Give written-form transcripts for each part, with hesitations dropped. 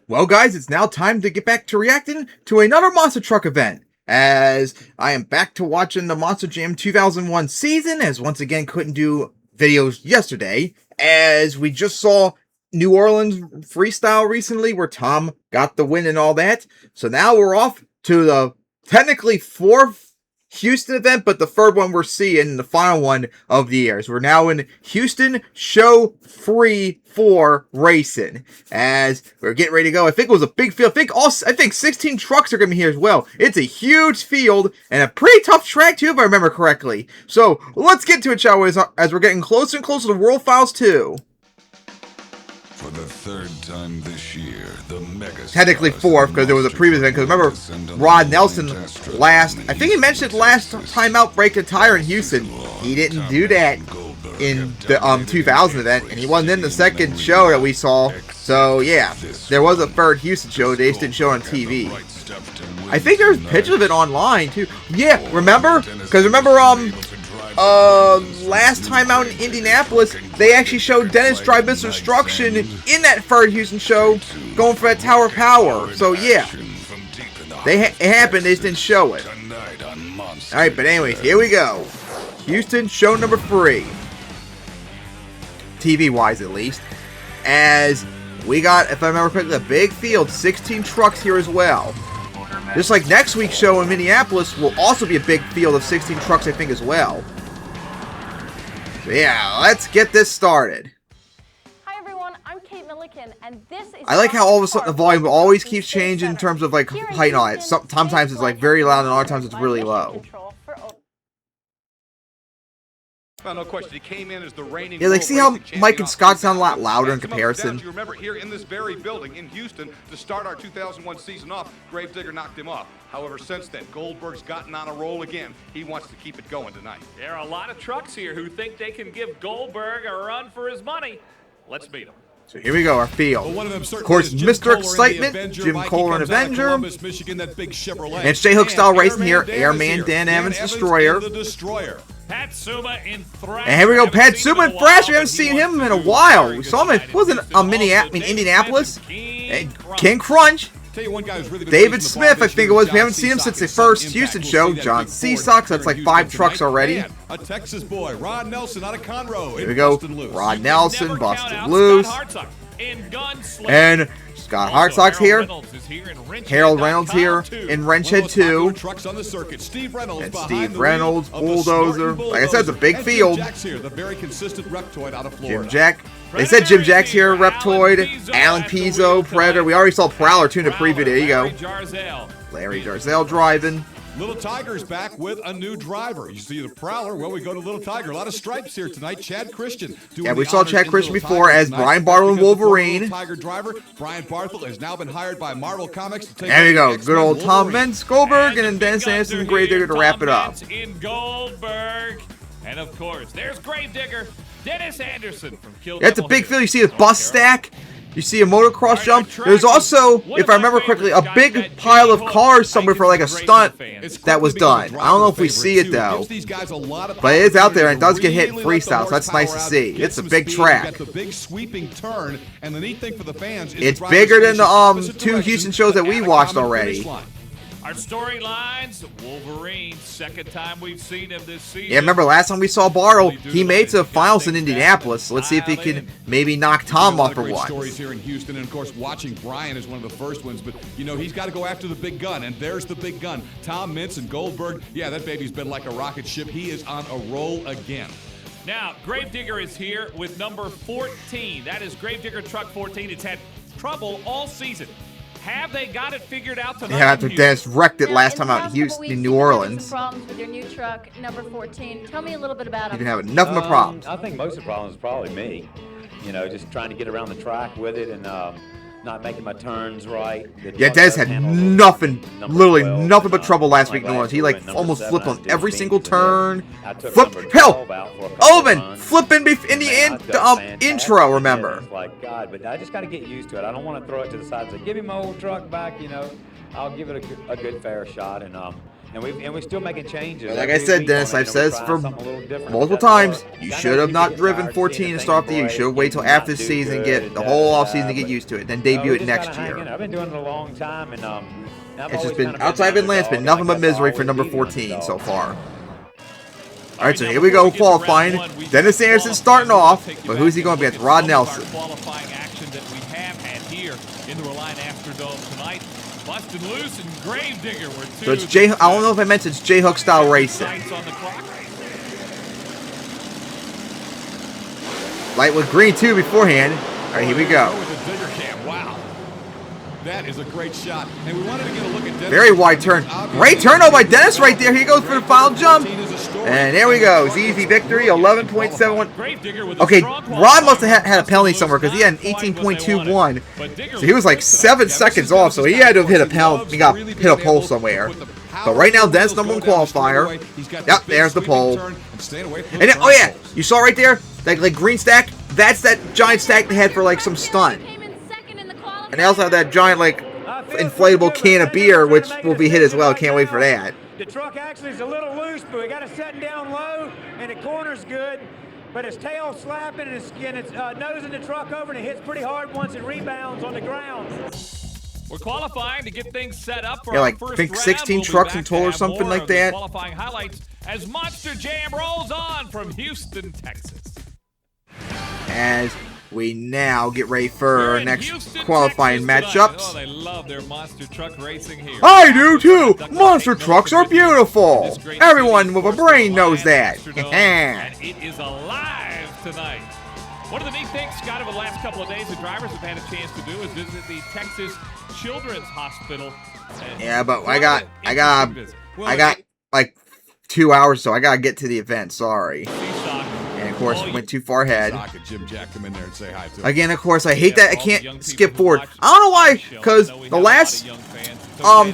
Well, guys, it's now time to get back to reacting to another Monster Truck event. As I am back to watching the Monster Jam 2001 season, as once again couldn't do videos yesterday, as we just saw New Orleans freestyle recently where Tom got the win and all that. So now we're off to the technically fourth Houston event, but the third one we're seeing, the final one of the year. So we're now in Houston Show 4 Racing, as we're getting ready to go. I think it was a big field. I think 16 trucks are going to be here as well. It's a huge field and a pretty tough track too, if I remember correctly. So let's get to it, shall we, as we're getting closer and closer to World Finals 2. For the third time this year, the mega Technically fourth, because there was a previous event. Because remember, Rod Nelson last, I think he mentioned last time out break a tire in Houston. He didn't do that in the 2000 event, and he wasn't in the second show that we saw. So yeah, there was a third Houston show. They just didn't show it on TV. I think there's pictures of it online too. Yeah, remember? Because remember, last time out in Indianapolis, they actually showed Dennis drive Mr. Destruction in that third Houston show, going for that Tower Power. So yeah, it happened. They just didn't show it. All right, but anyways, here we go. Houston show number 3, TV-wise at least. As we got, if I remember correctly, a big field, 16 trucks here as well. Just like next week's show in Minneapolis will also be a big field of 16 trucks, I think, as well. So yeah, let's get this started. Hi everyone, I'm Kate Milliken, and this is... I like how all of a sudden the volume always keeps changing in terms of like height and all that. Sometimes it's like very loud and other times it's really low. Well, no question. He came in as the reigning Yeah, like see how Mike and Scott sound a lot louder in comparison. You remember here in this very building in Houston to start our 2001 season off, Gravedigger knocked him off. However, since then, Goldberg's gotten on a roll again. He wants to keep it going tonight. There are a lot of trucks here who think they can give Goldberg a run for his money. Let's meet him. So here we go, our field. Of course, Mr. Excitement, Jim Kohler and Avenger. And J-Hook style racing here, Airman Dan Evans, Destroyer. Pat Suma in Thrash. And here we go, Pat Suma and Thrash. We haven't seen him in a while. We saw him in, wasn't Indianapolis? King Crunch. David Smith, I think it was. We haven't seen him since the first Houston show. John Seasox, that's like 5 trucks already. A Texas boy, Rod Nelson out of Conroe. Here we go, Rod Nelson, Busted Loose. And Scott Hartsock's here. Harold Reynolds here in Wrenchhead 2. And Steve Reynolds, Bulldozer. Like I said, it's a big field. Jim Jack. They said Jim Jack's here, Reptoid. Alan Pizzo, Predator. We already saw Prowler too in the preview. There you go. Larry Jarzel driving. Little Tiger's back with a new driver. You see the Prowler. Well, we go to Little Tiger. A lot of stripes here tonight. Chad Christian. Yeah, we saw Chad Christian before as Brian Bartle and Wolverine. Tiger driver Brian Bartle has now been hired by Marvel Comics to take there you go. Good old Tom Mintz, Goldberg, and then Dennis Anderson and Gravedigger to wrap it up. In Goldberg. And of course, there's Gravedigger, Dennis Anderson from Kill That's a big field. You see a bus stack. You see a motocross jump. There's also, if I remember correctly, a big pile of cars somewhere for like a stunt that was done. I don't know if we see it though, but it is out there and it does get hit in freestyle, so that's nice to see. It's a big track. It's bigger than the 2 Houston shows that we watched already. Our storylines, Wolverine, second time we've seen him this season. Yeah, remember last time we saw Bartle, he made it to the finals in Indianapolis. So let's see if he can maybe knock Tom off for one. Stories here in Houston, and of course, watching Brian is one of the first ones. But you know, he's got to go after the big gun, and there's the big gun. Tom Mintz and Goldberg. Yeah, that baby's been like a rocket ship. He is on a roll again. Now, Gravedigger is here with number 14. That is Gravedigger Truck 14. It's had trouble all season. Have they got it figured out tonight? Yeah, after Dennis wrecked it last time out in Houston, in New Orleans. Problems with your new truck, number 14. Tell me a little bit about You it. didn't have enough of the problems. I think most of the problems is probably me. You know, just trying to get around the track with it and not making my turns right. Yeah, Des had nothing, literally nothing but trouble last week in New Orleans. He like almost flipped on every single turn. Flipped, hell, Owen flipping in the intro, remember. It's like, God, but I just got to get used to it. I don't want to throw it to the side and say, give me my old truck back, you know. I'll give it a good fair shot. And, and we're still making changes. Like I said, Dennis, I've said this for multiple times. You should have not driven 14 to start off the year. You should have waited till after the season, get the whole off season to get used to it, then debut it next year. I've been doing it a long time, and It's just been outside of Atlanta. It's been nothing but misery for number 14 so far. All right, so here we go, qualifying. Dennis Anderson starting off, but who's he going to be against? Rod Nelson. Qualifying action that we have had here in the Reliant Astrodome tonight. Busted Loose and Gravedigger were two. So it's J. I don't know if I mentioned it's J-Hook style racing. Light with green too beforehand. All right, here we go. With the digger cam. Wow. That is a great shot. And we wanted to get a look at Dennis. Very wide turn. Great turnover by Dennis right there. He goes for the final jump. And there we go. It's easy victory, 11.71. Okay, Rod must have had a penalty somewhere because he had an 18.21. So he was like 7 seconds off, so he had to have hit a penalty. He got hit a pole somewhere. But right now, Dennis number 1 qualifier. Yep, there's the pole. And then, oh yeah, you saw right there, that like green stack? That's that giant stack they had for like some stunt. And they also have that giant like inflatable can of beer, which will be hit as well. Can't wait for that. The truck actually is a little loose, but we got it setting down low, and the corner's good. But his tail slapping and it's nosing the truck over, and it hits pretty hard once it rebounds on the ground. We're qualifying to get things set up for Yeah, our like, first I think round. 16 We'll be trucks back in to total or have something more like of the that. Qualifying highlights as Monster Jam rolls on from Houston, Texas. As we now get ready for We're our in next Houston, qualifying Texas tonight. Oh, matchups. they love their monster truck racing here. I do too! Monster trucks are beautiful! Everyone with a brain knows that. And it is alive tonight. One of the neat things, Scott, over the last couple of days the drivers have had a chance to do is visit the Texas Children's Hospital. Yeah, but I got like 2 hours, so I gotta get to the event. Sorry. And of course, went too far ahead. Jim Jack, come in there and say hi to him. Again, of course, I hate that I can't skip forward. I don't know why, because the last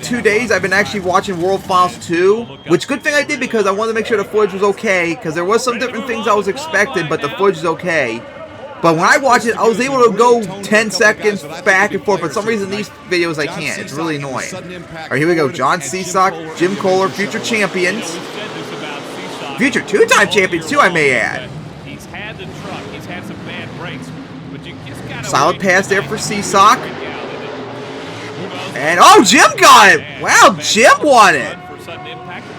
2 days I've been actually watching World Finals 2, which good thing I did because I wanted to make sure the footage was okay, because there was some different things I was expecting, but the footage is okay. But when I watched it, I was able to go 10 seconds back and forth. For some reason, these videos I can't. It's really annoying. All right, here we go. John Seasock, Jim Kohler, future champions. Future 2-time champions, too, I may add. He's had the truck. He's had some bad breaks. But you just gotta Solid pass there for Seasock. And, oh, Jim got it. Wow, Jim won it.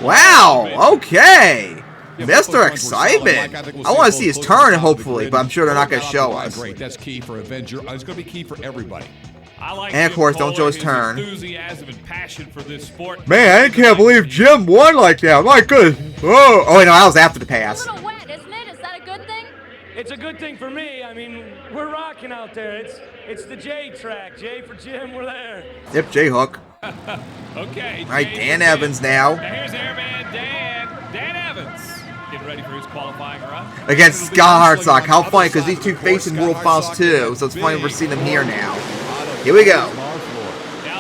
Wow, okay. Mr. Excitement. I want to see his turn, hopefully, but I'm sure they're not going to show us. Great, that's key for Avenger. It's going to be key for everybody. And of course, don't show his turn. Enthusiasm and passion for this sport. Man, I can't believe Jim won like that. My goodness. Oh, no, that was after the pass. It's a little wet, isn't it? Is that a good thing? It's a good thing for me. I mean, we're rocking out there. It's the J track. J for Jim, we're there. Yep, J-Hook. Okay. All right, Dan Evans now. Now here's Airman Dan Evans. Getting ready for his qualifying run. Against Scott Hartsock. How funny, because these two face in World Finals 2, so it's funny we're seeing them here now. Here we go. Now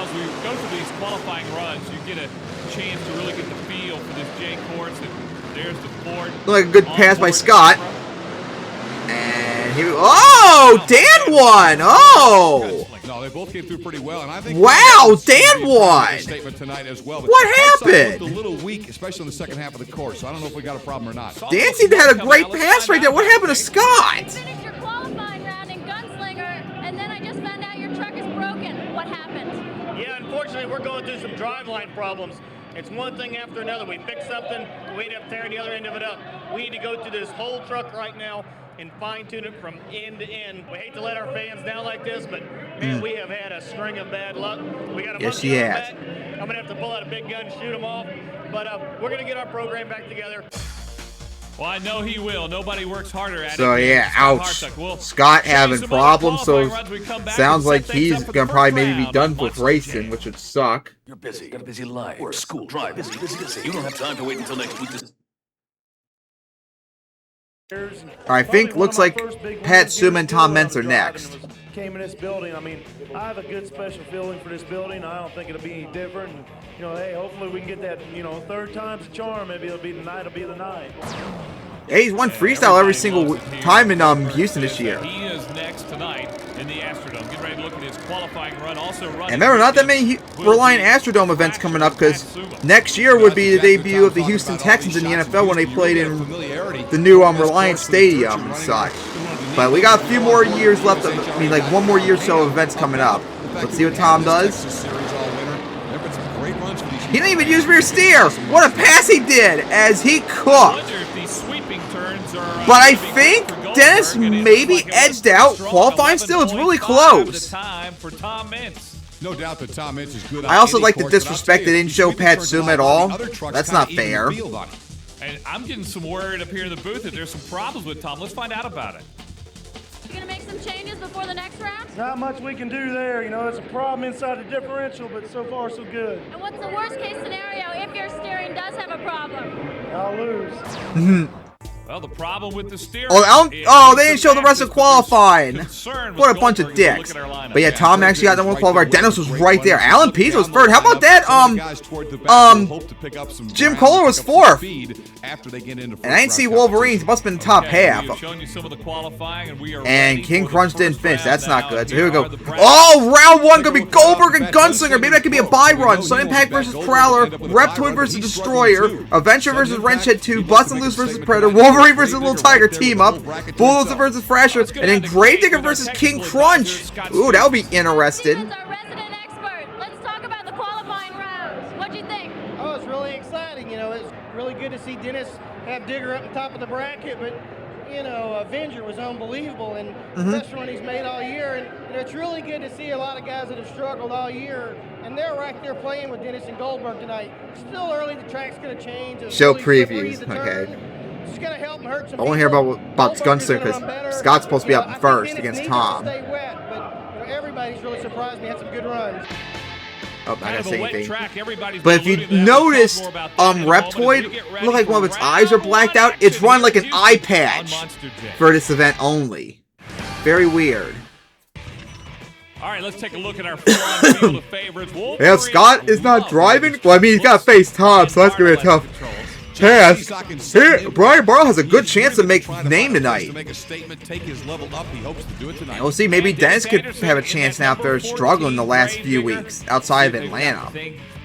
as we go through these qualifying runs, you get a chance to really get the feel for this J course. And there's the Ford. Looked like a good pass by Scott. And here we go. Oh, Dan won. Oh. No, they both came through pretty well, and I think wow, Dan won. Statement tonight as well. What happened? Looked a little weak, especially in the second half of the course. So I don't know if we got a problem or not. Dan seemed to have a great pass right there. What happened to Scott? Finished your qualifying round in Gunslinger, and then I just found out your truck is broken. What happened? Yeah, unfortunately, we're going through some driveline problems. It's one thing after another. We fix something, we end up tearing the other end of it up. We need to go through this whole truck right now and fine-tune it from end to end. We hate to let our fans down like this, but man, we have had a string of bad luck. We got a Yes, monkey he on the has. back. I'm gonna have to pull out a big gun and shoot them off. But we're gonna get our program back together. Well, I know he will. Nobody works harder at it. So yeah, ouch. Scott having problems, so sounds like he's gonna probably maybe be done with racing, which would suck. You're busy. Got a busy life. Work, school, drive. Busy. You don't have time to wait until next week to... I think looks like Pat Suma and Tom Mentz are next. Came in this building. I mean, I have a good special feeling for this building. I don't think it'll be any different. And, you know, hey, hopefully we can get that, you know, third time's a charm. Maybe it'll be the night. It'll be the night. Yeah, he's won freestyle every single time in Houston this year. He is is next tonight in the Astrodome. Get ready to look at his qualifying run. Also running. And remember, not that many Reliant Astrodome events coming up, because next year would be the debut of the Houston Texans in the NFL when they played in the new Reliant Stadium and such. But we got a few more years left. I mean, like 1 more year or so of events coming up. Let's see what Tom does. He didn't even use rear steer. What a pass he did as he cooked. But I think Dennis maybe edged out qualifying still. It's really close. No doubt that Tom Mintz is good. I also like the disrespect they didn't show Pat Suma at all. That's not fair. And I'm getting some word up here in the booth that there's some problems with Tom. Let's find out about it. You gonna make some changes before the next round? Not much we can do there. You know, it's a problem inside the differential, but so far so good. And what's the worst case scenario if your steering does have a problem? I'll lose. Well, the problem with the steering. Oh, they didn't show the rest of qualifying. What a bunch of dicks. But yeah, Tom actually got number 1 qualifier. Dennis was right there. Alan Pease was third. How about that? Jim Kohler was 4th. And I didn't see Wolverines. Must have been top half. And King Crunch didn't finish. That's not good. So here we go. Oh, round 1 gonna be Goldberg and Gunslinger. Maybe that could be a bye run. Sun Impact versus Prowler. Reptoid versus Destroyer. Adventure versus Wrenchhead 2. Bust and Loose versus Predator. Wolverine versus Little Tiger team up. Bulldozer versus Thrasher. And then Gravedigger versus King Crunch. Ooh, that would be interesting. Our resident expert. Let's talk about the qualifying rounds. What'd you think? Oh, it's really exciting. You know, it's really good to see Dennis have Digger up on top of the bracket, but you know, Avenger was unbelievable and the best run he's made all year. And you know, it's really good to see a lot of guys that have struggled all year, and they're right there playing with Dennis and Goldberg tonight. Still early, the track's going to change. It's Show really previews. Okay. It's going to help and hurt some I want to hear about Gunslinger because Scott's supposed to be up first against Tom. Stay wet, but you know, everybody's really surprised me. Had some good runs. Oh, I gotta say anything. But if you noticed, Reptoid looked like one of its eyes are blacked out. It's run like an eye patch for this event only. Very weird. All right, let's take a look at our full-on field of favorites. Yeah, Scott is not driving. Well, I mean, he's got to face Tom, so that's gonna be a tough task. Here, Brian Barlow has a good chance to make name tonight. We'll see, maybe Dennis could have a chance now after struggling the last few weeks outside of Atlanta.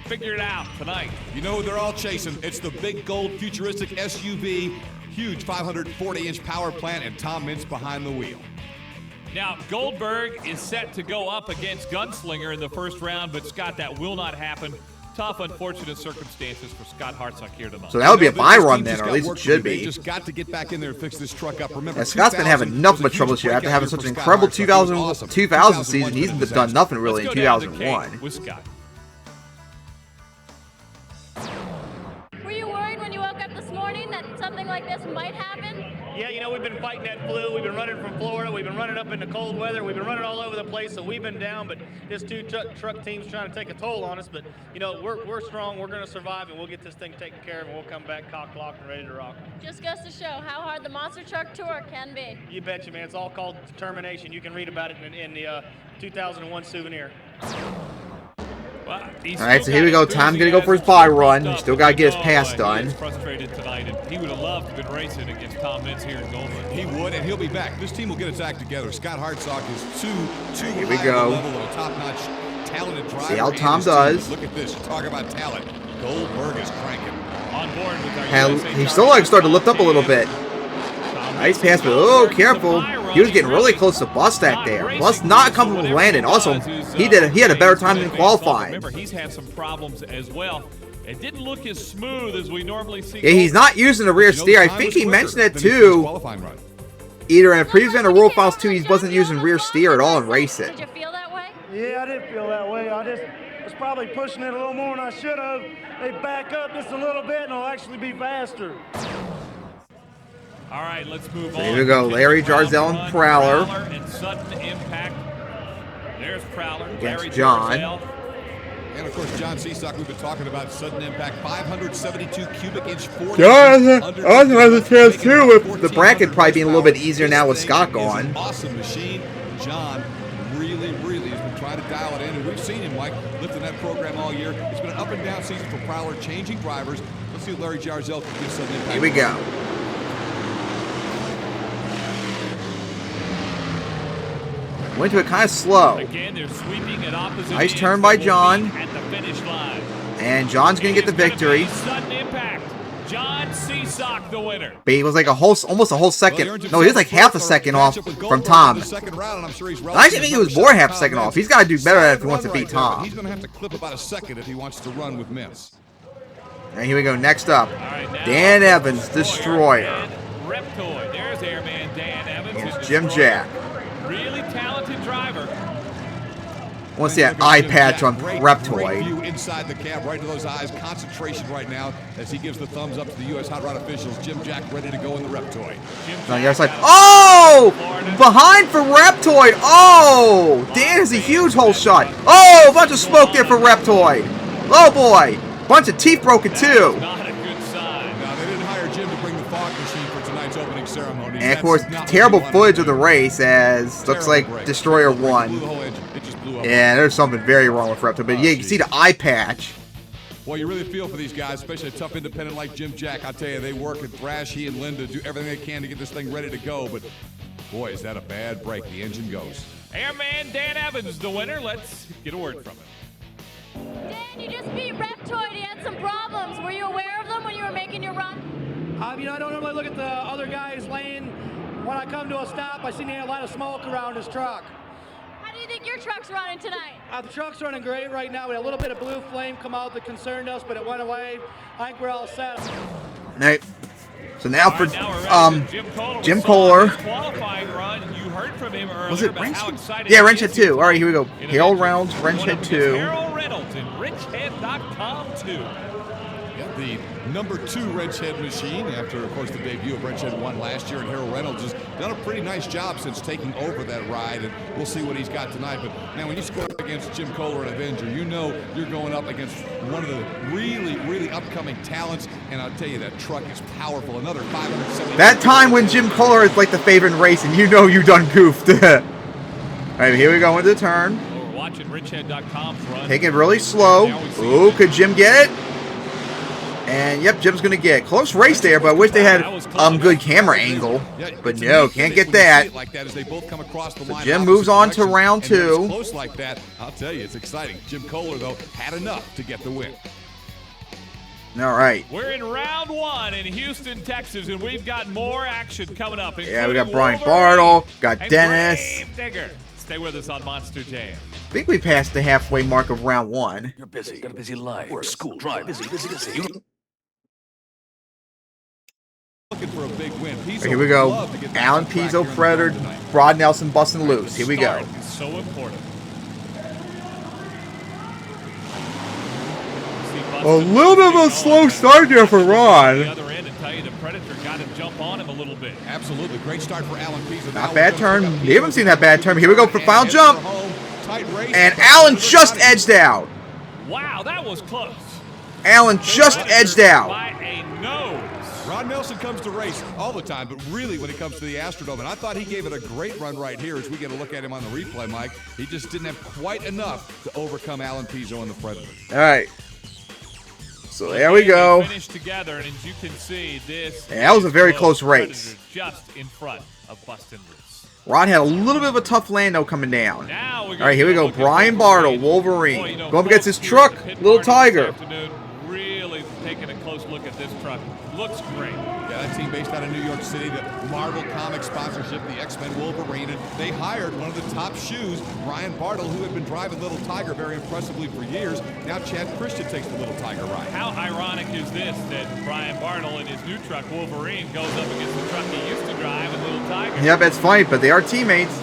Figure it out tonight. You know who they're all chasing? It's the big gold futuristic SUV, huge 540-inch power plant, and Tom Mintz behind the wheel. Now, Goldberg is set to go up against Gunslinger in the first round, but Scott, that will not happen. Tough, unfortunate circumstances for Scott Hartsock here tonight. So that would be a bye run then, or at least it should be. They just got to get back in there and fix this truck up. Remember, yeah, Scott's been having nothing but trouble this year after having such an incredible 2000 season. He's done nothing really in 2001. With Scott. Were you worried when you woke up this morning that something like this might happen? Yeah, you know, we've been fighting that flu. We've been running from Florida. We've been running up in the cold weather. We've been running all over the place, so we've been down. But this truck team's trying to take a toll on us. But, you know, we're strong. We're going to survive, and we'll get this thing taken care of, and we'll come back cock-locked and ready to rock. Just goes to show how hard the Monster Truck Tour can be. You betcha, man. It's all called determination. You can read about it in the 2001 souvenir. Well, alright, so here we go. Tom's gonna go for his bye run. He's still gotta get his pass done. He's frustrated tonight, and he would have loved to have been racing against Tom Mintz here in Goldberg. He would, and he'll be back. This team will get its act together. Scott Hartsock is too here we go. Level of a top-notch, talented driver. See how Tom does. Look at this. Talk about talent. Goldberg is cranking. On board with our He's still like starting to lift up a little bit. Nice pass, but oh, careful. He was getting really close to Bustak there. Plus, not comfortable with landing. Also, he had a better time than qualifying. Remember, he's had some problems as well. It didn't look as smooth as we normally see. Yeah, he's not using the rear steer. I think he mentioned it too. Either in a previous event or World Finals 2, he wasn't using rear steer at all in racing. Did you feel that way? Yeah, I did feel that way. I just was probably pushing it a little more than I should have. They back up just a little bit, and it'll actually be faster. All right, let's move on. Here we go. Larry Jarzel and Prowler. And sudden impact. There's Prowler. Against John. And of course, John Seasock, we've been talking about sudden impact, 572 cubic inch force. John also has a chance too, with the bracket probably being a little bit easier now with Scott gone. Awesome machine. John really has been trying to dial it in, and we've seen him, Mike, lifting that program all year. It's been an up and down season for Prowler, changing drivers. Let's see what Larry Jarzel can do sudden impact. Here we go. Went to it kind of slow. Again, they're sweeping at opposite Nice ends. turn by They will John. meet at the finish line. And John's going to get the It's gonna be victory. Sudden impact. John Seasock, the winner. But he was like almost a whole second. No, he was like half a second off from Tom. I actually think he was more than half a second off. He's got to do better at it if he wants to beat Tom. He's going to have to clip about a second if he wants to run with Mintz. And here we go. Next up, Right, now, Dan Evans, Destroyer. and Reptoid. There's Airman Dan Evans. Against his Jim Destroyer. Jack. Really talented driver. I want to see that eye patch on Great Reptoid. view inside the cab, right to those eyes. Concentration right now as he gives the thumbs up to the U.S. Hot Rod officials. Jim Jack ready to go in the Reptoid. On the other side. Oh! Behind for Reptoid. Oh! Dan has a huge hole shot. Oh! Bunch of smoke there for Reptoid. Oh boy! Bunch of teeth broken too. Not a good sign. Now, they didn't hire Jim to bring the fog machine for tonight's opening ceremony. And of course, terrible footage of the race as looks like Destroyer won. Yeah, there's something very wrong with Reptoid. But yeah, you can see the eye patch. Boy, you really feel for these guys, especially a tough independent like Jim Jack. I tell you, they work and thrash. He and Linda do everything they can to get this thing ready to go. But boy, is that a bad break. The engine goes. Airman Dan Evans, the winner. Let's get a word from him. Dan, you just beat Reptoid. He had some problems. Were you aware of them when you were making your run? You know, I don't normally look at the other guys' lane. When I come to a stop, I see he had a lot of smoke around his truck. How do you think your truck's running tonight? The truck's running great right now. We had a little bit of blue flame come out that concerned us, but it went away. I think we're all set. Right. So now for Jim Kohler. Kohler. Qualifying run. You heard from him earlier. Was it about how Wrenchhead? excited Yeah, he Wrenchhead is. 2. All right, here we go. In Harold addition, Reynolds, going up Wrenchhead against 2. Harold Reynolds and richhead.com 2. The number 2 Wrenchhead machine after, of course, the debut of Wrenchhead 1 last year. And Harold Reynolds has done a pretty nice job since taking over that ride. And we'll see what he's got tonight. But now when you score against Jim Kohler and Avenger, you know you're going up against one of the really, really upcoming talents. And I'll tell you, that truck is powerful. Another 570. That time when Jim Kohler is like the favorite in racing, you know you done goofed. All right, here we go into the turn. We're watching richhead.com's run. Take it really slow. Ooh, could Jim get it? And yep, Jim's gonna get it. Close race there, but I wish they had good camera angle. But no, can't get that. So Jim moves on to round 2. Close like that, I'll tell you, it's exciting. Jim Kohler, though, had enough to get the win. All right. We're in round 1 in Houston, Texas, and we've got more action coming up. Yeah, we got Brian Bartle, got and Dennis. Grave Digger. Stay with us on Monster Jam. I think we passed the halfway mark of round 1. You're busy. Got a busy life. Work, school, drive. Busy. Looking for a big win. Here we go. Alan Pizzo, Predator, Rod Nelson busting loose. Here we go. Start is so important. A little bit of a slow start there for The Rod. other end and tell you the Predator got him jump on him a little bit. Absolutely. Great start for Alan Pizzo. Not bad turn. You haven't seen that bad turn. Here we go for final jump. And Alan just edged out. Wow, that was close. Alan just edged out. By a nose. Ron Nelson comes to race all the time, but really when it comes to the Astrodome, and I thought he gave it a great run right here as we get a look at him on the replay, Mike. He just didn't have quite enough to overcome Alan Pizzo and the Predator. All right. So there we go. They finished together, and as you can see, this. Yeah, that was a very close Predator race. Just in front of Bustin' Loose. Rod had a little bit of a tough lando coming down. Now All right, here we go. Brian Bartle, Wolverine. Boy, you know, Going up against his folks truck, here at the pit Little party this Tiger. afternoon, really taking a close look at this truck. Looks great. Yeah, that team based out of New York City, the Marvel Comics sponsorship, the X-Men Wolverine, and they hired one of the top shoes, Brian Bartle, who had been driving Little Tiger very impressively for years. Now Chad Christian takes the Little Tiger ride. How ironic is this that Brian Bartle in his new truck, Wolverine, goes up against the truck he used to drive in Little Tiger? Yep, that's funny, but they are teammates.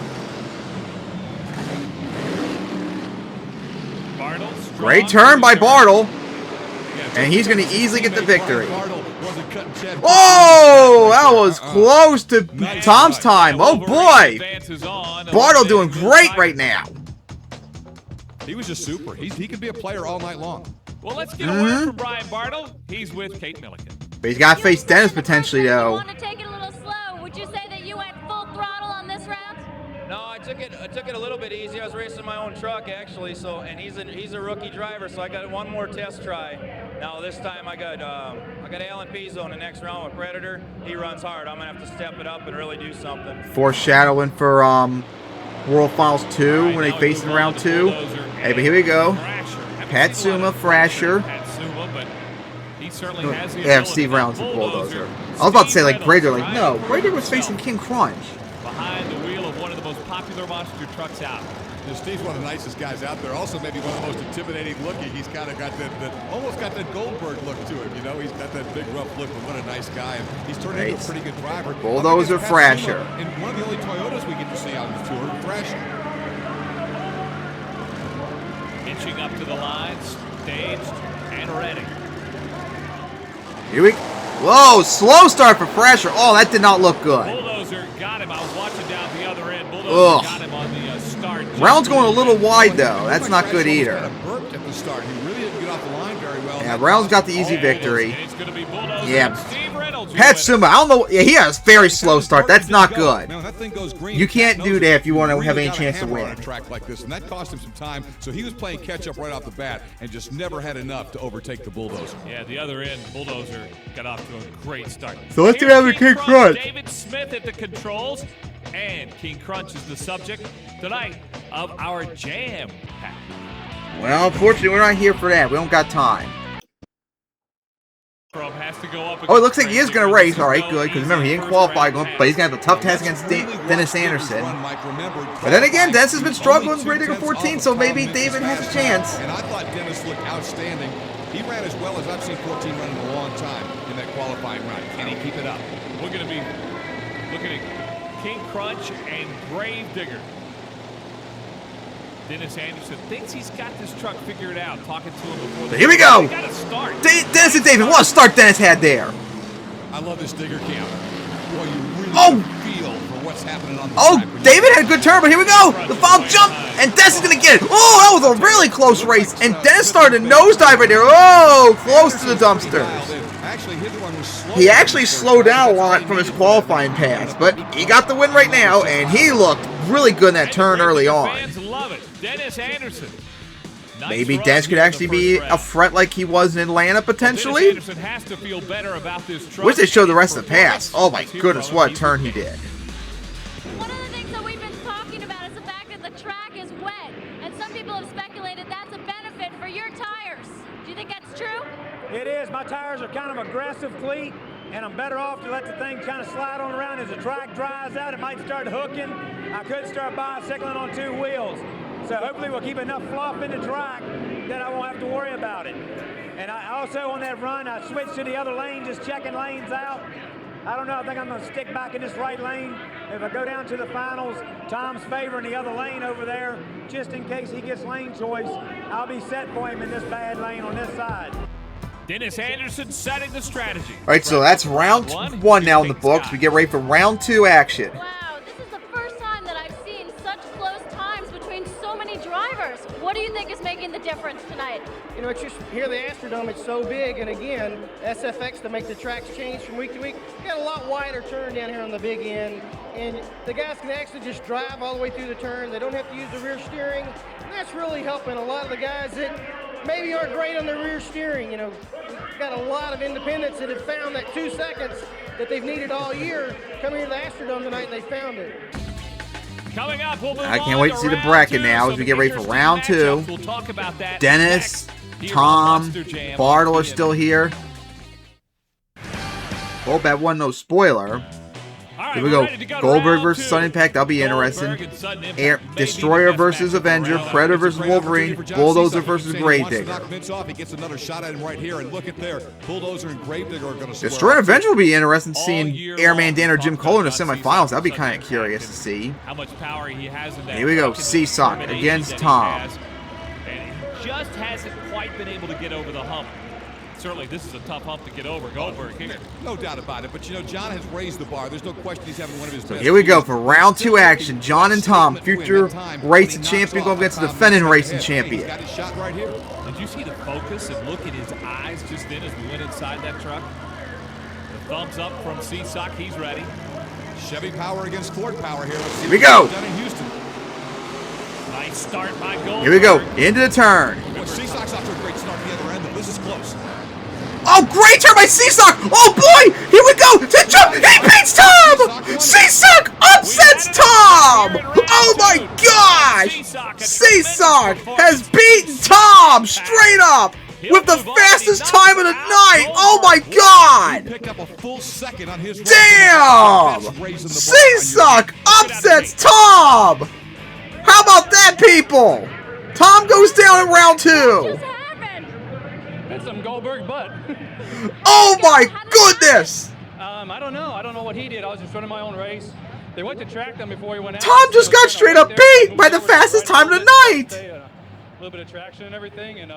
Bartle, Great turn by Bartle. And he's going to easily get the victory. Oh, that was close to Tom's time. Oh, boy. Bartle doing great right now. He was just super. He could be a player all night long. Well, let's get a word from Brian Bartle. He's with Kate Milliken. But he's got to face Dennis potentially, You though. want to take it a little slow. Would you say that you went full throttle on this round? No, I took it a little bit easy. I was racing my own truck actually, so and he's a rookie driver, so I got one more test try. Now this time I got Alan Pizzo in the next round with Predator. He runs hard. I'm gonna have to step it up and really do something. Foreshadowing for World Finals 2 when they faced in round 2. Hey, but here we go. Patsuma, Thrasher. He certainly has the Yeah, Steve Rounds and Bulldozer. I was about to say like Grader, like no, Grader was facing King Crunch. Behind the wheel of one of the most popular monster trucks out. Steve's one of the nicest guys out there. Also, maybe one of the most intimidating looking. He's kind of got that almost got that Goldberg look to him. You know, he's got that big rough look, but what a nice guy. And he's turned into a pretty good driver. Bulldozer, Thrasher. And one of the only Toyotas we get to see out on the tour, Thrasher. Inching up to the lines, staged and ready. Here we go. Whoa, slow start for Thrasher. Oh, that did not look good. Bulldozer got him. I was watching down the other end. Bulldozer got him on the start. Round's going a little wide though. That's not good either. Burped at the start. He really didn't get off the line very well. Yeah, Round's got the easy victory. Yeah. Patsuma, Patsuma, I don't know. Yeah, he has a very slow start. That's not good. You can't do that if you want to have any chance to win. On a track like this, and that cost him some time. So he was playing catch up right off the bat, and just never had enough to overtake the Bulldozer. Yeah, the other end, Bulldozer got off to a great start. So let's get out of King Crunch. David Smith at the controls, and King Crunch is the subject tonight of our Jam Pack. Well, unfortunately, we're not here for that. We don't got time. Has to go up Oh, it looks like he is going to race. All right, good. Because remember, he didn't qualify, but he's going to have a tough task against Dennis Anderson. But then again, Dennis has been struggling with Grade Digger 14, so maybe David has a chance. And I thought Dennis looked outstanding. He ran as well as I've seen 14 run in a long time in that qualifying run. Can he keep it up? We're going to be looking at King Crunch and Grave Digger. Dennis Anderson thinks he's got this truck figured out. Talking to him before. So here we go. Got to start. Dennis and David, what a start Dennis had there. I love this Digger cam. Boy, you really feel for what's happening on the track. David had a good turn, but here we go. The foul jump, and Dennis is going to get it. Oh, that was a really close race, and Dennis started a nosedive right there. Oh, close to the dumpsters. He actually slowed down a lot from his qualifying pass, but he got the win right now, and he looked really good in that turn early on. Fans love it. Dennis Anderson. Maybe Dennis could actually be a threat like he was in Atlanta, potentially. Dennis Anderson has to feel better about this truck. Wish they showed the rest of the pass. Oh my goodness, what a turn he did. One of the things that we've been talking about is the fact that the track is wet, and some people have speculated that's a benefit for your tires. Do you think that's true? It is. My tires are kind of aggressive cleat, and I'm better off to let the thing kind of slide on around. As the track dries out, it might start hooking. I could start bicycling on two wheels. So hopefully we'll keep enough fluff in the track that I won't have to worry about it. And I also, on that run, I switched to the other lane, just checking lanes out. I don't know, I think I'm going to stick back in this right lane. If I go down to the finals, Tom's favoring the other lane over there, just in case he gets lane choice. I'll be set for him in this bad lane on this side. Dennis Anderson setting the strategy. All right, so that's round one now in the books. We get ready for round 2 action. Wow, this is the first time that I've seen such close times between so many drivers. What do you think is making the difference tonight? You know, it's just here the Astrodome, it's so big, and again, SFX to make the tracks change from week to week. You got a lot wider turn down here on the big end, and the guys can actually just drive all the way through the turn. They don't have to use the rear steering, and that's really helping a lot of the guys that maybe aren't great on the rear steering. You know, we've got a lot of independents that have found that 2 seconds that they've needed all year coming here to the Astrodome tonight, and they found it. Coming up, we'll move I can't wait to see the bracket now as we get ready for round 2. We'll talk about that. Dennis, Tom, Bartle are still here. Hope that wasn't no spoiler. Here we go. Goldberg versus Sun Impact. That'll be interesting. Destroyer versus Avenger. Predator versus Wolverine. Bulldozer versus Gravedigger. He gets another shot at him right here, and look at there. Bulldozer and Gravedigger are going to Destroyer and Avenger will be interesting seeing Airman Dan or Jim Cole in the semifinals. That'll be kind of curious to see. How much power he has in that. Here we go. Seesaw against Tom. And he just hasn't quite been able to get over the hump. Certainly, this is a tough hump to get over. Goldberg here. No doubt about it. But, you know, John has raised the bar. There's no question he's having one of his best. Here we go for round 2 action. John and Tom, future racing champion, going against the defending racing champion. Got his shot right here. Did you see the focus and look at his eyes just then as we went inside that truck? The thumbs up from Seasock. He's ready. Chevy power against Ford power here. Let's see here we go. Done in Houston. Nice start by Goldberg. Here we go. Into the turn. Seasock's off to a great start at the other end, though. This is close. Oh, great turn by Seasock! Oh boy! Here we go! To jump! He beats Tom! Seasock upsets Tom! Oh my gosh! Seasock has beaten Tom straight up with the fastest time of the night! Oh my god! Damn! Seasock upsets Tom! How about that, people? Tom goes down in round 2. That's some Goldberg butt. Oh my goodness! I don't know. I don't know what he did. I was just running my own race. They went to track them before he went out. Tom just got straight up beat by the fastest time of the night. A little bit of traction and everything, and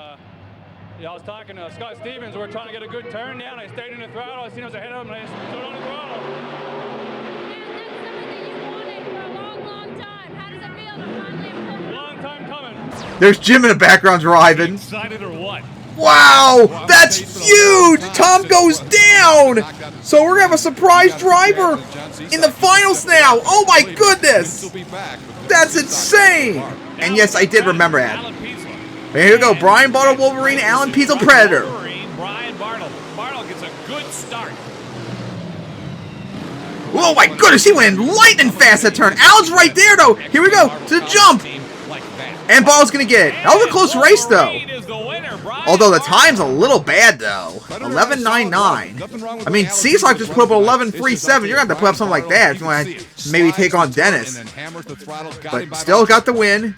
yeah, I was talking to Scott Stevens. We were trying to get a good turn down. I stayed in the throttle. I seen I was ahead of him, and I just stood on the throttle. There's Jim in the background driving. Excited or what? Wow, that's huge! Tom goes down! So we're gonna have a surprise driver in the finals now! Oh my goodness! That's insane! And yes, I did remember that. Here we go, Brian Bartle Wolverine, Alan Pizzo Predator. Brian Bartle. Bartle gets a good start. Oh my goodness, he went lightning fast that turn. Alan's right there though. Here we go, to the jump. And Bartle's gonna get it. That was a close race though. Although the time's a little bad though. 11.99. I mean, Seasock just put up 11.37. You're gonna have to put up something like that if you want to maybe take on Dennis. But still got the win.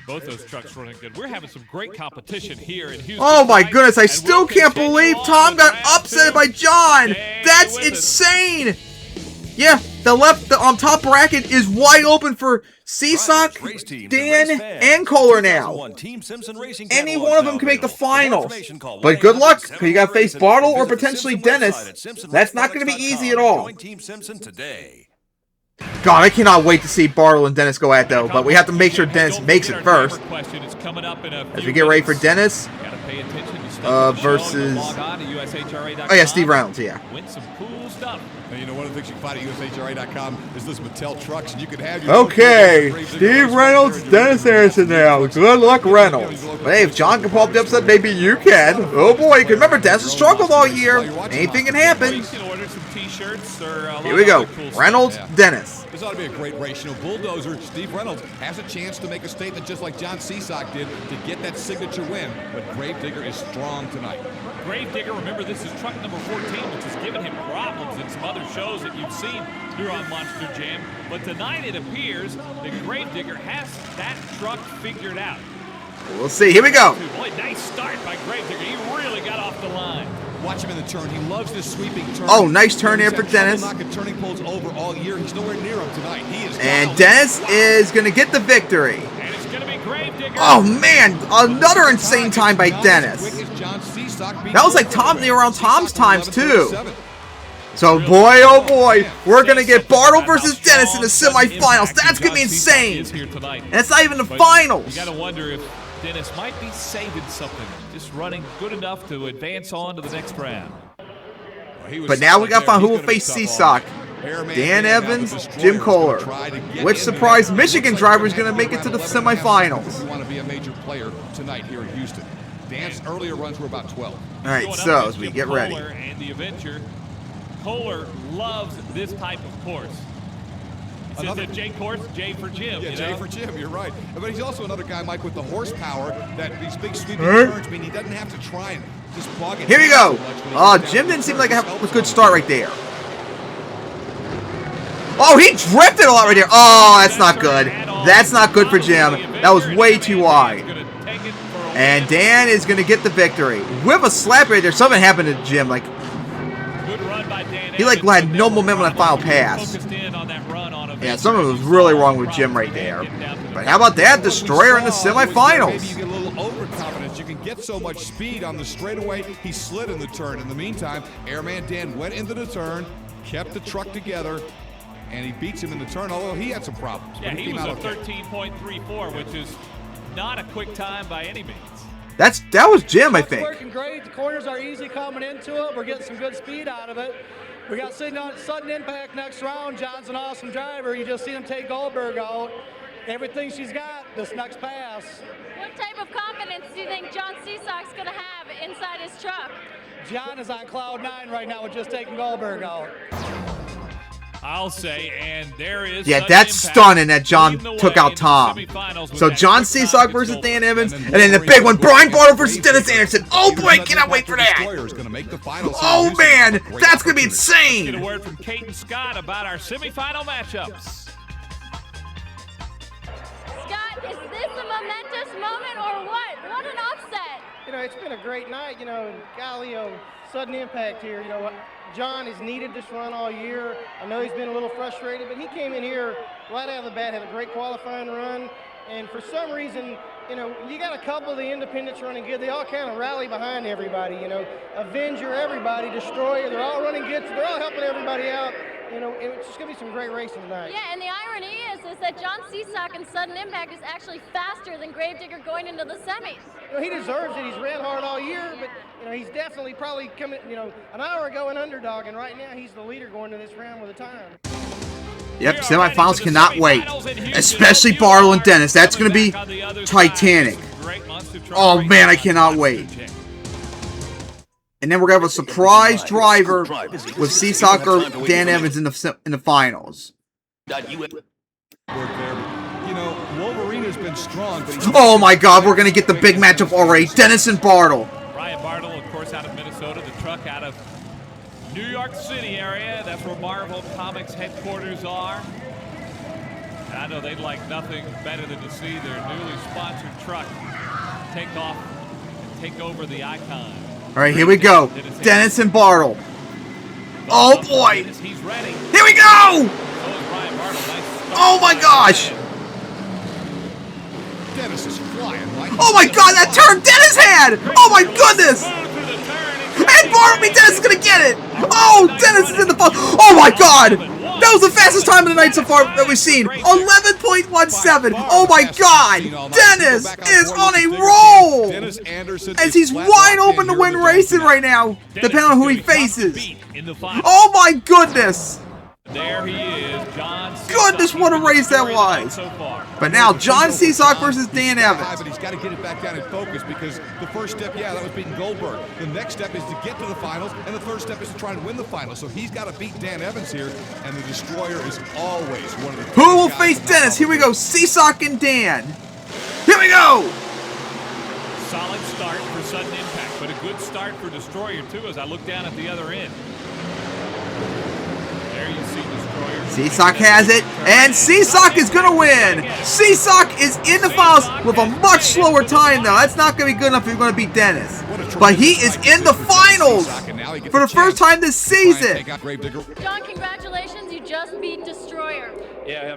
Both those trucks running good. We're having some great competition here in Houston. Oh my goodness, I still can't believe Tom got upset by John. That's insane. Yeah, the left on top bracket is wide open for Seasock, Dan, and Kohler now. Any one of them can make the finals. But good luck, because you got to face Bartle or potentially Dennis. That's not going to be easy at all. God, I cannot wait to see Bartle and Dennis go at though, but we have to make sure Dennis makes it first. As we get ready for Dennis versus... Oh yeah, Steve Reynolds, yeah. And you know, one of the things you can find at USHRA.com is this Mattel trucks, and you can have your... Okay, Steve Reynolds, Dennis Harrison now. Good luck, Reynolds. But hey, if John can pull up the upset, maybe you can. Oh boy, because remember, Dennis has struggled all year. Anything can happen. Here we go. Reynolds, Dennis. This ought to be a great race. You know, Bulldozer, Steve Reynolds, has a chance to make a statement just like John Seasock did to get that signature win. But Gravedigger is strong tonight. Gravedigger, remember, this is truck number 14, which has given him problems in some other shows that you've seen here on Monster Jam. But tonight it appears that Gravedigger has that truck figured out. We'll see. Here we go. Boy, nice start by Gravedigger. He really got off the line. Watch him in the turn. He loves this sweeping turn. Oh, nice turn here for Dennis. Knocking turning poles over all year. He's nowhere near him tonight. He is. And Dennis is going to get the victory. And it's going to be Gravedigger. Oh man, another insane time by Dennis. That was like around Tom's times too. So boy, oh boy, we're going to get Bartle versus Dennis in the semifinals. That's going to be insane. And it's not even the finals. You got to wonder if Dennis might be saving something, just running good enough to advance on to the next round. But now we got to find who will face Seasock. Dan Evans, Jim Kohler. Which surprise Michigan driver is going to make it to the semifinals? We want to be a major player tonight here in Houston. Dan's earlier runs were about 12. All right, so as we get ready. And the Avenger, Kohler loves this type of course. It's a J course, J for Jim. Yeah, J for Jim, you're right. But he's also another guy, Mike, with the horsepower that these big sweeping turns mean he doesn't have to try and just bog it. Here you go. Jim didn't seem like a good start right there. Oh, he drifted a lot right there. Oh, that's not good. That's not good for Jim. That was way too wide. And Dan is going to get the victory. With a slap right there. Something happened to Jim. Like, he had no momentum on that final pass. Yeah, something was really wrong with Jim right there. But how about that? Destroyer in the semifinals. You get a little overconfidence. You can get so much speed on the straightaway. He slid in the turn. In the meantime, Airman Dan went into the turn, kept the truck together, and he beats him in the turn, although he had some problems. Yeah, he was a 13.34, which is not a quick time by any means. That was Jim, I think. Working great. The corners are easy coming into it. We're getting some good speed out of it. We got sudden impact next round. John's an awesome driver. You just seen him take Goldberg out. Everything she's got this next pass. What type of confidence do you think John Seasock's going to have inside his truck? John is on cloud 9 right now with just taking Goldberg out. I'll say, and there is. Yeah, that's stunning that John took out Tom. So John Seasock versus Dan Evans, and then the big one, Brian Bartle versus Dennis Anderson. Oh boy, cannot wait for that. Oh man, that's gonna be insane. Get a word from Kate and Scott about our semifinal matchups. Scott, is this a momentous moment or what? What an upset. You know, it's been a great night, you know, and golly, sudden impact here. You know, John has needed this run all year. I know he's been a little frustrated, but he came in here right out of the bat, had a great qualifying run, and for some reason, you know, you got a couple of the independents running good. They all kind of rally behind everybody, you know. Avenger, everybody, Destroyer, they're all running good, so they're all helping everybody out. You know, it's just going to be some great racing tonight. Yeah, and the irony is that John Seasock in Sudden Impact is actually faster than Gravedigger going into the semis. You know, he deserves it. He's ran hard all year, but, you know, he's definitely probably coming, you know, an hour ago an underdog, and right now he's the leader going to this round with a time. Yep, semifinals cannot wait. Especially Bartle and Dennis. That's going to be Titanic. Oh man, I cannot wait. And then we're going to have a surprise driver with Seasock or Dan Evans in the finals. You know, Wolverine has been strong, but oh my god, we're going to get the big matchup already. Dennis and Bartle. Brian Bartle, of course, out of Minnesota. The truck out of New York City area. That's where Marvel Comics headquarters are. And I know they'd like nothing better than to see their newly sponsored truck take off and take over the Icon. All right, here we go. Dennis and Bartle. Oh boy. He's ready. Here we go. Oh my gosh. Dennis is flying like. Oh my god, that turn Dennis had. Oh my goodness. And Bartle, Dennis is gonna get it. Oh, Dennis is in the final. Oh my god. That was the fastest time of the night so far that we've seen. 11.17. Oh my god. Dennis is on a roll. As he's wide open to win racing right now, depending on who he faces. Oh my goodness. There he is, John Seasock. Goodness, what a race that was. But now, John Seasock versus Dan Evans. But he's got to get it back down in focus because the first step, yeah, that was beating Goldberg. The next step is to get to the finals, and the third step is to try and win the finals. So he's got to beat Dan Evans here, and the Destroyer is always one of the. Who will face Dennis? Here we go, Seasock and Dan. Here we go. Solid start for Sudden Impact, but a good start for Destroyer, too, as I look down at the other end. There you see Destroyer. Seasock has it, and Seasock is going to win. Seasock is in the finals with a much slower time, though. That's not going to be good enough if you're going to beat Dennis. But he is in the finals for the first time this season. John, congratulations. You just beat Destroyer. Yeah,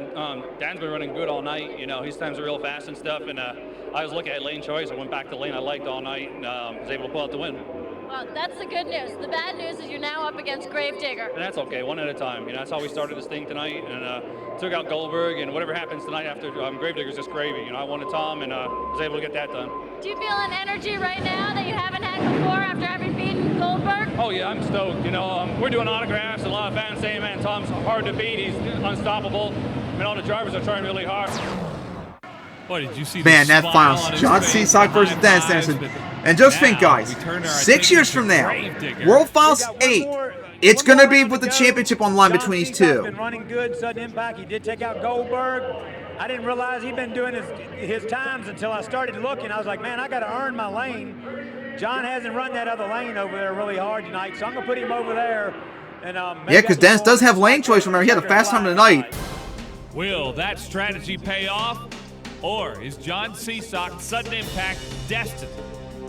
Dan's been running good all night. You know, his times are real fast and stuff. And I was looking at lane choice. I went back to the lane I liked all night and was able to pull out the win. Well, that's the good news. The bad news is you're now up against Gravedigger. And that's okay, one at a time. You know, that's how we started this thing tonight, and took out Goldberg, and whatever happens tonight after Gravedigger's just gravy. You know, I wanted Tom, and was able to get that done. Do you feel an energy right now that you haven't had before after having beaten Goldberg? Oh yeah, I'm stoked. You know, we're doing autographs. A lot of fans saying, man, Tom's hard to beat. He's unstoppable. I mean, all the drivers are trying really hard. Boy, did you see man, that finals, John Seasock versus Dennis Anderson. And just think, guys, 6 years from now, World Finals 8, it's going to be with the championship on the line between these two. Been running good, Sudden Impact. He did take out Goldberg. I didn't realize he'd been doing his times until I started looking. I was like, man, I got to earn my lane. John hasn't run that other lane over there really hard tonight, so I'm going to put him over there. And yeah, because Dennis does have lane choice. Remember, he had the fast time of the night. Will that strategy pay off? Or is John Seasock Sudden Impact destined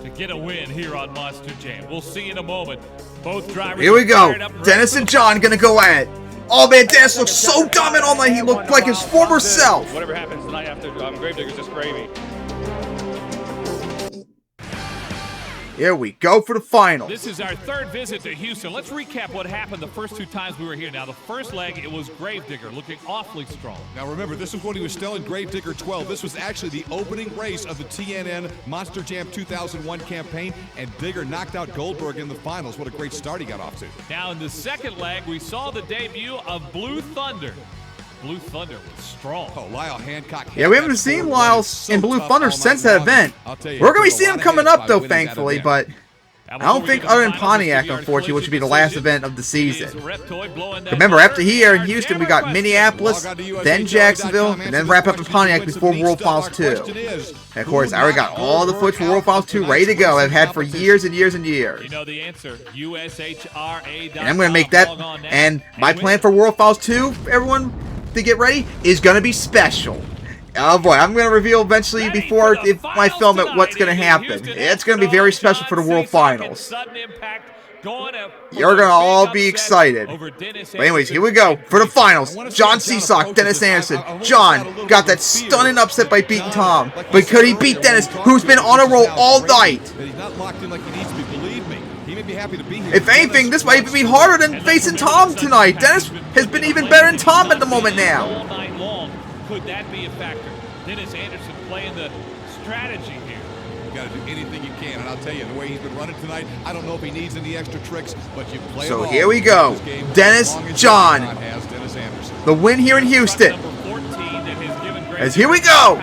to get a win here on Monster Jam? We'll see in a moment. Both drivers. Here we go. Dennis and John gonna go at it. Oh man, Dennis looks so dominant all night. He looked like his former self. Whatever happens tonight after Gravedigger's just gravy. Here we go for the final. This is our third visit to Houston. Let's recap what happened the first two times we were here. Now, the first leg, it was Gravedigger looking awfully strong. Now, remember, this is when he was still in Gravedigger 12. This was actually the opening race of the TNN Monster Jam 2001 campaign, and Digger knocked out Goldberg in the finals. What a great start he got off to. Now, in the second leg, we saw the debut of Blue Thunder. Blue Thunder was strong. Oh, Lyle Hancock. Yeah, we haven't seen Lyle in Blue Thunder since that event. We're going to be seeing him coming up, though, thankfully, but I don't think other than Pontiac, unfortunately, which would be the last event of the season. Remember, after here in Houston, we got Minneapolis, then Jacksonville, and then wrap up in Pontiac before World Finals 2. And of course, I already got all the footage for World Finals 2 ready to go. I've had for years and years and years. You know the answer, USHRA. And I'm going to make that, and my plan for World Finals 2, everyone, to get ready, is going to be special. Oh boy, I'm going to reveal eventually before if I film it what's going to happen. It's going to be very special for the World Finals. You're going to all be excited. But anyways, here we go for the finals. John Sesock, Dennis Anderson. John got that stunning upset by beating Tom. But could he beat Dennis, who's been on a roll all night? If anything, this might even be harder than facing Tom tonight. Dennis has been even better than Tom at the moment now. Could that be a factor? Dennis Anderson playing the strategy here. You got to do anything you can, and I'll tell you, the way he's been running tonight, I don't know if he needs any extra tricks, but you play. So here we go, Dennis, John, the win here in Houston. As here we go,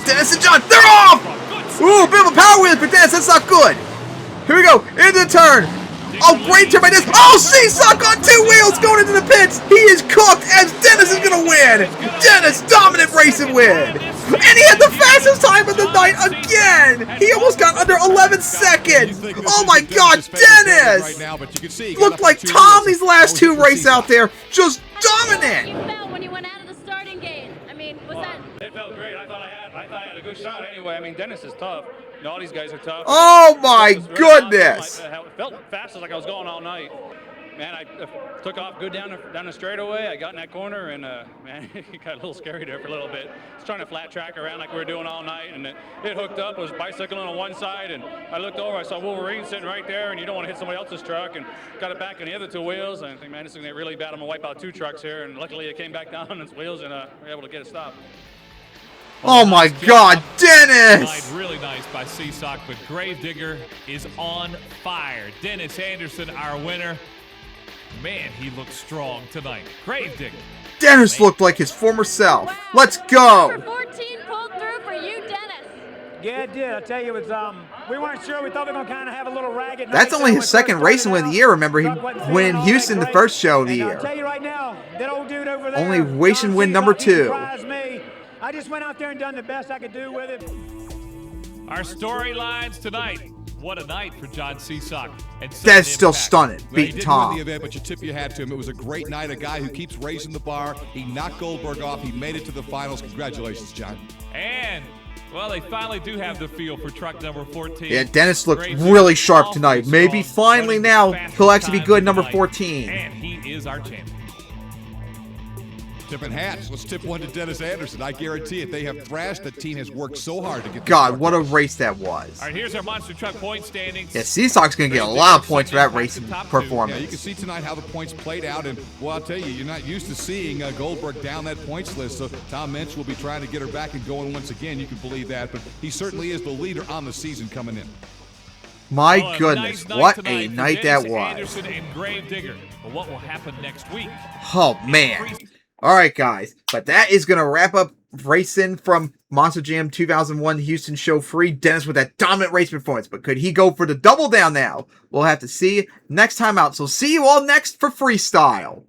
Dennis and John, they're off. Ooh, a bit of a power wheel for Dennis. That's not good. Here we go into the turn. Oh, great turn by Dennis. Oh, Sesock on 2 wheels going into the pits. He is cooked as Dennis is going to win. Dennis, dominant racing win. And he had the fastest time of the night again. He almost got under 11 seconds. Oh, my God, Dennis. Looked like Tom these last 2 races out there. Just dominant. You felt when you went out of the starting gate. I mean, was that... It felt great. I thought I had a good shot anyway. I mean, Dennis is tough. You know, all these guys are tough. Oh my goodness! It felt fast as like I was going all night. Man, I took off good down the straightaway. I got in that corner, and man, it got a little scary there for a little bit. I was trying to flat track around like we were doing all night, and it hooked up. I was bicycling on one side, and I looked over. I saw Wolverine sitting right there, and you don't want to hit somebody else's truck, and got it back on the other 2 wheels. And I think, man, this is gonna get really bad. I'm gonna wipe out 2 trucks here, and luckily it came back down on its wheels, and we were able to get it stopped. Oh my God, Dennis! Really nice by Sesock, but Gravedigger is on fire. Dennis Anderson, our winner. Man, he looks strong tonight. Gravedigger. Dennis looked like his former self. Let's go! Number 14 pulled through for you, Dennis. Yeah, it did. I tell you, it was, we weren't sure. We thought we were going to kind of have a little ragged. That's only his second racing win of the year. Remember, he won in Houston the first show of the year. I'll tell you right now, that old dude over there. Only racing win number 2. I just went out there and done the best I could do with it. Our storylines tonight. What a night for John Sesock. That's still stunning, beating Tom. He didn't win the event, but you tip your hat to him. It was a great night. A guy who keeps raising the bar. He knocked Goldberg off. He made it to the finals. Congratulations, John. And, well, they finally do have the feel for truck number 14. Yeah, Dennis looked really sharp tonight. Maybe finally now he'll actually be good number 14. And he is our champion. Tipping hats. Let's tip one to Dennis Anderson. I guarantee it. They have thrashed. The team has worked so hard to get. God, what a race that was. All right, here's our monster truck point standings. Yeah, Sesock's going to get a lot of points for that racing performance. Yeah, you can see tonight how the points played out. And, well, I'll tell you, you're not used to seeing Goldberg down that points list. So Tom Meents will be trying to get her back and going once again. You can believe that. But he certainly is the leader on the season coming in. My goodness, what a night that was. Anderson and Gravedigger. But what will happen next week? Oh, man. Alright guys, but that is going to wrap up racing from Monster Jam 2001 Houston Show Free. Dennis with that dominant race performance, but could he go for the double down now? We'll have to see next time out, so see you all next for Freestyle.